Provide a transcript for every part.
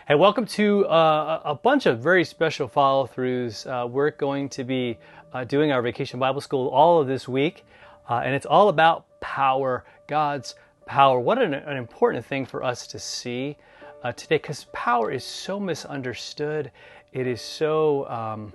Hey, welcome to a bunch of very special follow-throughs. We're going to be doing our Vacation Bible School all of this week, and it's all about power, God's power. What an important thing for us to see today, because power is so misunderstood. It is so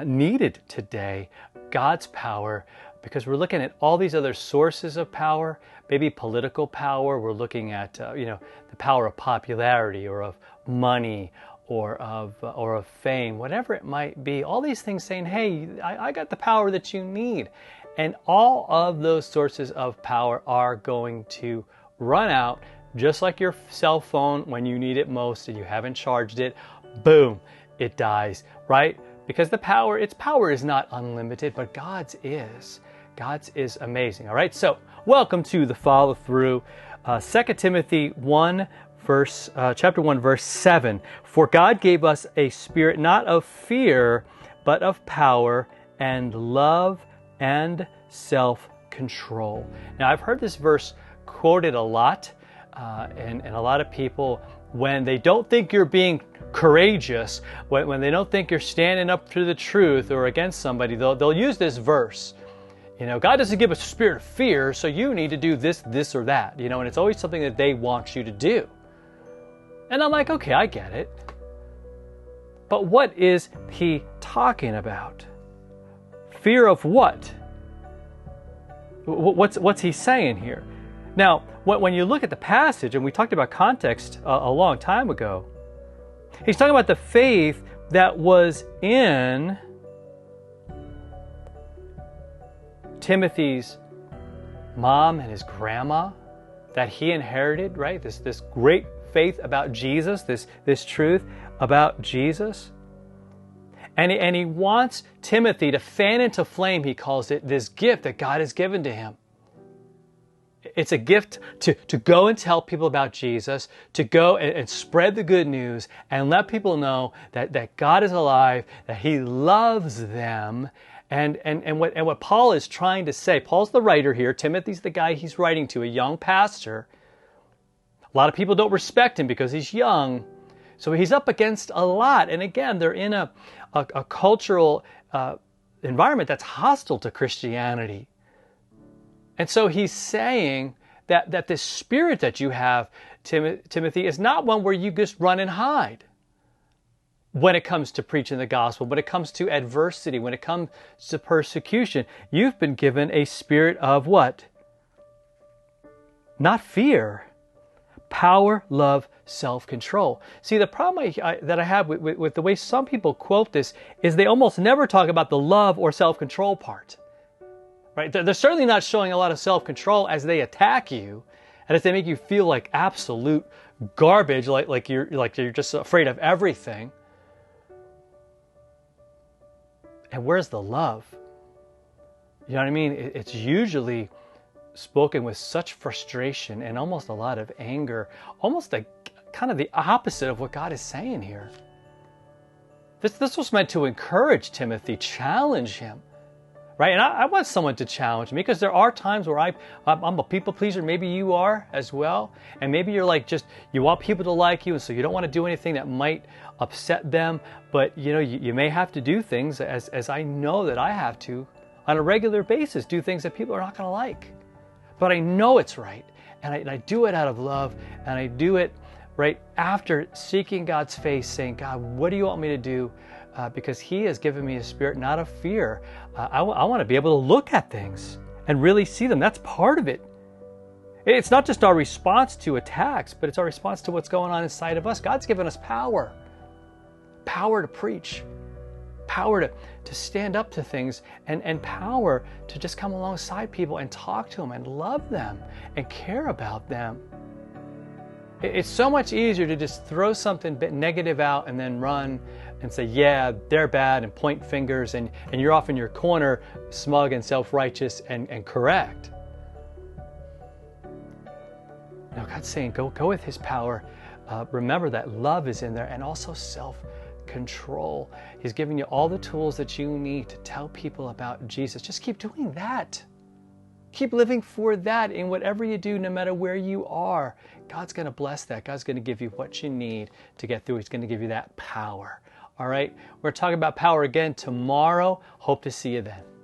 needed today, God's power, because we're looking at all these other sources of power, maybe political power. We're looking at the power of popularity or of money or of fame, whatever it might be. All these things saying, hey, I got the power that you need. And all of those sources of power are going to run out, just like your cell phone when you need it most and you haven't charged it, boom, it dies, right? Because its power is not unlimited, but God's is. God's is amazing, all right? So welcome to the follow through. 2 Timothy 1, chapter 1, verse 7. For God gave us a spirit not of fear, but of power and love and self-control. Now, I've heard this verse quoted a lot, and a lot of people, when they don't think you're being courageous, when they don't think you're standing up to the truth or against somebody, they'll use this verse. God doesn't give us a spirit of fear, so you need to do this or that. And it's always something that they want you to do. And I'm like, okay, I get it. But what is he talking about? Fear of what? What's he saying here? Now, when you look at the passage, and we talked about context a long time ago, he's talking about the faith that was in Timothy's mom and his grandma, that he inherited, right? This great faith about Jesus, this truth about Jesus. And he wants Timothy to fan into flame, he calls it, this gift that God has given to him. It's a gift to go and tell people about Jesus, to go and spread the good news and let people know that God is alive, that he loves them. And what Paul is trying to say, Paul's the writer here, Timothy's the guy he's writing to, a young pastor. A lot of people don't respect him because he's young. So he's up against a lot. And again, they're in a cultural environment that's hostile to Christianity. And so he's saying that this spirit that you have, Timothy, is not one where you just run and hide. When it comes to preaching the gospel, when it comes to adversity, when it comes to persecution, you've been given a spirit of what? Not fear. Power, love, self-control. See, the problem that I have with the way some people quote this is they almost never talk about the love or self-control part. Right? They're certainly not showing a lot of self-control as they attack you and as they make you feel like absolute garbage, like you're just afraid of everything. And where's the love? You know what I mean? It's usually spoken with such frustration and almost a lot of anger, almost kind of the opposite of what God is saying here. This was meant to encourage Timothy, challenge him, right? And I want someone to challenge me, because there are times where I'm a people pleaser. Maybe you are as well. And maybe you're like, you want people to like you, and so you don't want to do anything that might upset them. But you may have to do things, as I know that I have to on a regular basis, do things that people are not going to like. But I know it's right, and I do it out of love, and I do it right after seeking God's face, saying, God, what do you want me to do? Because he has given me a spirit not of fear. I want to be able to look at things and really see them. That's part of it. It's not just our response to attacks, but it's our response to what's going on inside of us. God's given us power to preach, power to stand up to things, and power to just come alongside people and talk to them and love them and care about them. It's so much easier to just throw something negative out and then run and say, yeah, they're bad, and point fingers, and you're off in your corner, smug and self-righteous and correct. No, God's saying, go with his power. Remember that love is in there, and also self-control. He's giving you all the tools that you need to tell people about Jesus. Just keep doing that. keep living for that in whatever you do, no matter where you are. God's going to bless that. God's going to give you what you need to get through. He's going to give you that power. All right? We're talking about power again tomorrow. Hope to see you then.